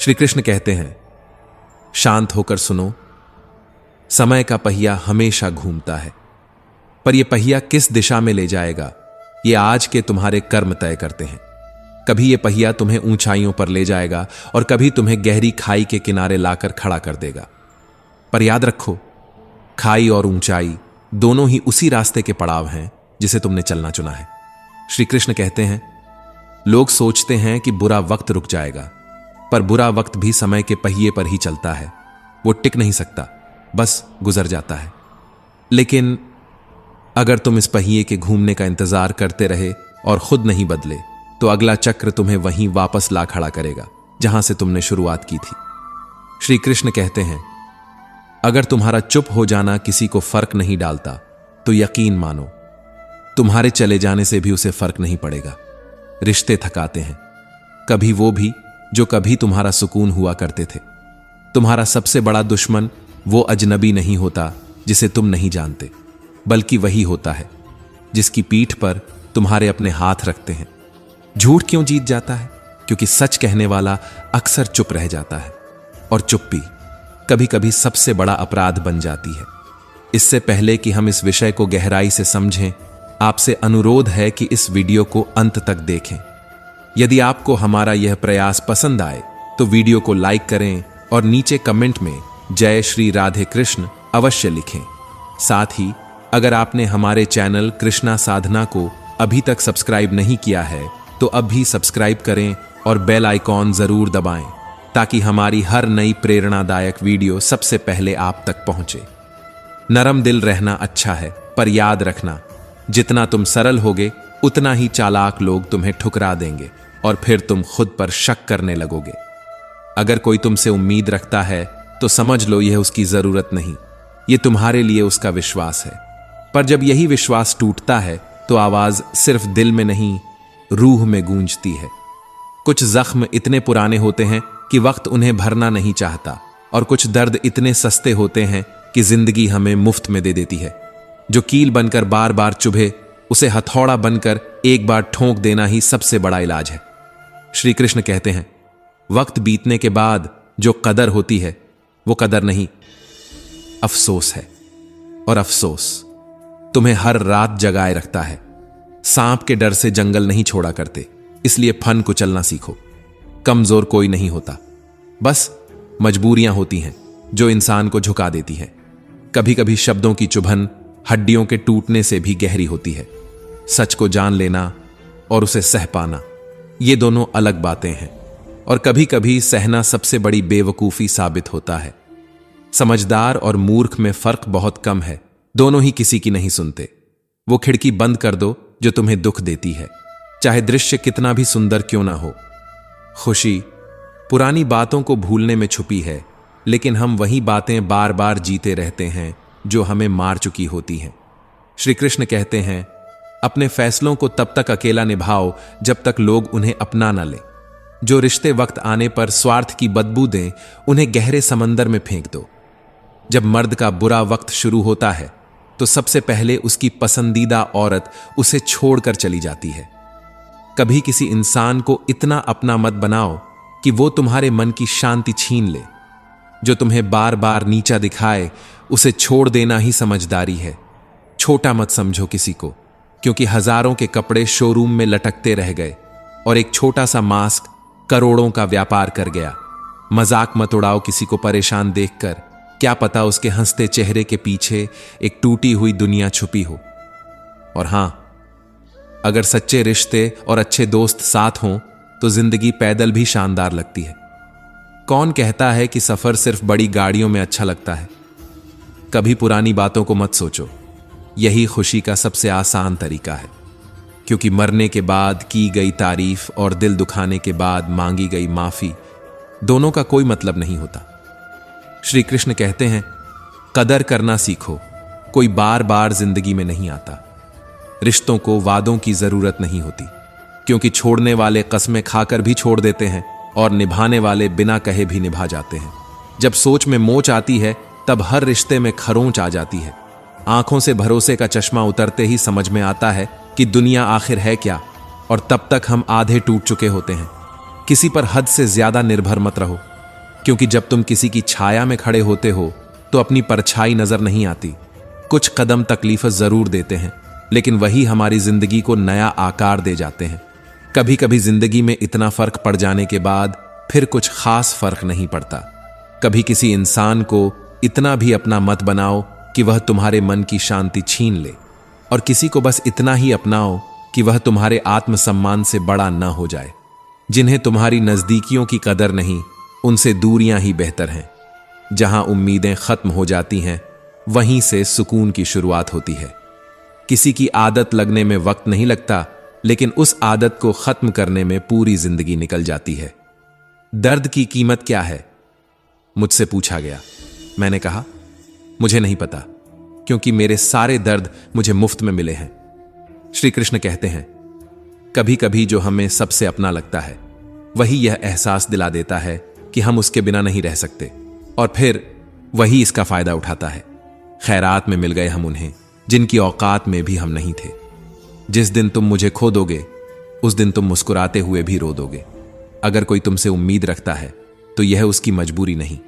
श्री कृष्ण कहते हैं, शांत होकर सुनो। समय का पहिया हमेशा घूमता है, पर यह पहिया किस दिशा में ले जाएगा, यह आज के तुम्हारे कर्म तय करते हैं। कभी यह पहिया तुम्हें ऊंचाइयों पर ले जाएगा और कभी तुम्हें गहरी खाई के किनारे लाकर खड़ा कर देगा। पर याद रखो, खाई और ऊंचाई दोनों ही उसी रास्ते के पड़ाव हैं जिसे तुमने चलना चुना है। श्री कृष्ण कहते हैं, लोग सोचते हैं कि बुरा वक्त रुक जाएगा, पर बुरा वक्त भी समय के पहिए पर ही चलता है। वो टिक नहीं सकता, बस गुजर जाता है। लेकिन अगर तुम इस पहिए के घूमने का इंतजार करते रहे और खुद नहीं बदले, तो अगला चक्र तुम्हें वहीं वापस ला खड़ा करेगा जहां से तुमने शुरुआत की थी। श्री कृष्ण कहते हैं, अगर तुम्हारा चुप हो जाना किसी को फर्क नहीं डालता, तो यकीन मानो तुम्हारे चले जाने से भी उसे फर्क नहीं पड़ेगा। रिश्ते थकाते हैं, कभी वो भी जो कभी तुम्हारा सुकून हुआ करते थे। तुम्हारा सबसे बड़ा दुश्मन वो अजनबी नहीं होता जिसे तुम नहीं जानते, बल्कि वही होता है जिसकी पीठ पर तुम्हारे अपने हाथ रखते हैं। झूठ क्यों जीत जाता है? क्योंकि सच कहने वाला अक्सर चुप रह जाता है, और चुप्पी कभी कभी सबसे बड़ा अपराध बन जाती है। इससे पहले कि हम इस विषय को गहराई से समझें, आपसे अनुरोध है कि इस वीडियो को अंत तक देखें। यदि आपको हमारा यह प्रयास पसंद आए तो वीडियो को लाइक करें और नीचे कमेंट में जय श्री राधे कृष्ण अवश्य लिखें। साथ ही अगर आपने हमारे चैनल कृष्णा साधना को अभी तक सब्सक्राइब नहीं किया है तो अब भी सब्सक्राइब करें और बेल आइकॉन जरूर दबाएं, ताकि हमारी हर नई प्रेरणादायक वीडियो सबसे पहले आप तक पहुंचे। नरम दिल रहना अच्छा है, पर याद रखना, जितना तुम सरल होगे उतना ही चालाक लोग तुम्हें ठुकरा देंगे और फिर तुम खुद पर शक करने लगोगे। अगर कोई तुमसे उम्मीद रखता है तो समझ लो यह उसकी जरूरत नहीं, यह तुम्हारे लिए उसका विश्वास है। पर जब यही विश्वास टूटता है तो आवाज सिर्फ दिल में नहीं, रूह में गूंजती है। कुछ जख्म इतने पुराने होते हैं कि वक्त उन्हें भरना नहीं चाहता, और कुछ दर्द इतने सस्ते होते हैं कि जिंदगी हमें मुफ्त में दे देती है। जो कील बनकर बार बार चुभे, उसे हथौड़ा बनकर एक बार ठोंक देना ही सबसे बड़ा इलाज है। श्री कृष्ण कहते हैं, वक्त बीतने के बाद जो कदर होती है वो कदर नहीं, अफसोस है। और अफसोस तुम्हें हर रात जगाए रखता है। सांप के डर से जंगल नहीं छोड़ा करते, इसलिए फन कुचलना सीखो। कमजोर कोई नहीं होता, बस मजबूरियां होती हैं जो इंसान को झुका देती हैं। कभी कभी शब्दों की चुभन हड्डियों के टूटने से भी गहरी होती है। सच को जान लेना और उसे सह पाना, ये दोनों अलग बातें हैं, और कभी कभी सहना सबसे बड़ी बेवकूफी साबित होता है। समझदार और मूर्ख में फर्क बहुत कम है, दोनों ही किसी की नहीं सुनते। वो खिड़की बंद कर दो जो तुम्हें दुख देती है, चाहे दृश्य कितना भी सुंदर क्यों ना हो। खुशी पुरानी बातों को भूलने में छुपी है, लेकिन हम वही बातें बार बार जीते रहते हैं जो हमें मार चुकी होती हैं। श्री कृष्ण कहते हैं, अपने फैसलों को तब तक अकेला निभाओ जब तक लोग उन्हें अपना न लें। जो रिश्ते वक्त आने पर स्वार्थ की बदबू दें, उन्हें गहरे समंदर में फेंक दो। जब मर्द का बुरा वक्त शुरू होता है तो सबसे पहले उसकी पसंदीदा औरत उसे छोड़कर चली जाती है। कभी किसी इंसान को इतना अपना मत बनाओ कि वो तुम्हारे मन की शांति छीन ले। जो तुम्हें बार बार नीचा दिखाए, उसे छोड़ देना ही समझदारी है। छोटा मत समझो किसी को, क्योंकि हजारों के कपड़े शोरूम में लटकते रह गए और एक छोटा सा मास्क करोड़ों का व्यापार कर गया। मजाक मत उड़ाओ किसी को परेशान देखकर, क्या पता उसके हंसते चेहरे के पीछे एक टूटी हुई दुनिया छुपी हो। और हां, अगर सच्चे रिश्ते और अच्छे दोस्त साथ हों तो जिंदगी पैदल भी शानदार लगती है। कौन कहता है कि सफर सिर्फ बड़ी गाड़ियों में अच्छा लगता है? कभी पुरानी बातों को मत सोचो, यही खुशी का सबसे आसान तरीका है। क्योंकि मरने के बाद की गई तारीफ और दिल दुखाने के बाद मांगी गई माफी, दोनों का कोई मतलब नहीं होता। श्री कृष्ण कहते हैं, कदर करना सीखो, कोई बार बार जिंदगी में नहीं आता। रिश्तों को वादों की जरूरत नहीं होती, क्योंकि छोड़ने वाले कस्में खाकर भी छोड़ देते हैं और निभाने वाले बिना कहे भी निभा जाते हैं। जब सोच में मोच आती है तब हर रिश्ते में खरोंच आ जाती है। आंखों से भरोसे का चश्मा उतरते ही समझ में आता है कि दुनिया आखिर है क्या, और तब तक हम आधे टूट चुके होते हैं। किसी पर हद से ज्यादा निर्भर मत रहो, क्योंकि जब तुम किसी की छाया में खड़े होते हो तो अपनी परछाई नजर नहीं आती। कुछ कदम तकलीफ जरूर देते हैं, लेकिन वही हमारी जिंदगी को नया आकार दे जाते हैं। कभी कभी जिंदगी में इतना फर्क पड़ जाने के बाद फिर कुछ खास फर्क नहीं पड़ता। कभी किसी इंसान को इतना भी अपना मत बनाओ कि वह तुम्हारे मन की शांति छीन ले, और किसी को बस इतना ही अपनाओ कि वह तुम्हारे आत्मसम्मान से बड़ा न हो जाए। जिन्हें तुम्हारी नजदीकियों की कदर नहीं, उनसे दूरियां ही बेहतर हैं। जहां उम्मीदें खत्म हो जाती हैं, वहीं से सुकून की शुरुआत होती है। किसी की आदत लगने में वक्त नहीं लगता, लेकिन उस आदत को खत्म करने में पूरी जिंदगी निकल जाती है। दर्द की कीमत क्या है? मुझसे पूछा गया। मैंने कहा, मुझे नहीं पता, क्योंकि मेरे सारे दर्द मुझे मुफ्त में मिले हैं। श्री कृष्ण कहते हैं, कभी कभी जो हमें सबसे अपना लगता है, वही यह एहसास दिला देता है कि हम उसके बिना नहीं रह सकते, और फिर वही इसका फायदा उठाता है। खैरात में मिल गए हम उन्हें जिनकी औकात में भी हम नहीं थे। जिस दिन तुम मुझे खो दोगे, उस दिन तुम मुस्कुराते हुए भी रो दोगे। अगर कोई तुमसे उम्मीद रखता है तो यह उसकी मजबूरी नहीं,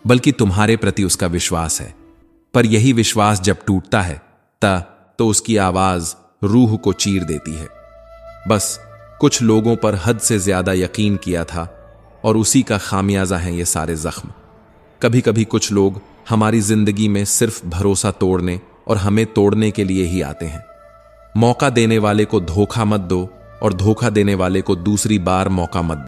बल्कि तुम्हारे प्रति उसका विश्वास है। पर यही विश्वास जब टूटता है तो उसकी आवाज रूह को चीर देती है। बस कुछ लोगों पर हद से ज्यादा यकीन किया था, और उसी का खामियाजा है ये सारे जख्म। कभी कभी कुछ लोग हमारी जिंदगी में सिर्फ भरोसा तोड़ने और हमें तोड़ने के लिए ही आते हैं। मौका देने वाले को धोखा मत दो, और धोखा देने वाले को दूसरी बार मौका मत दो।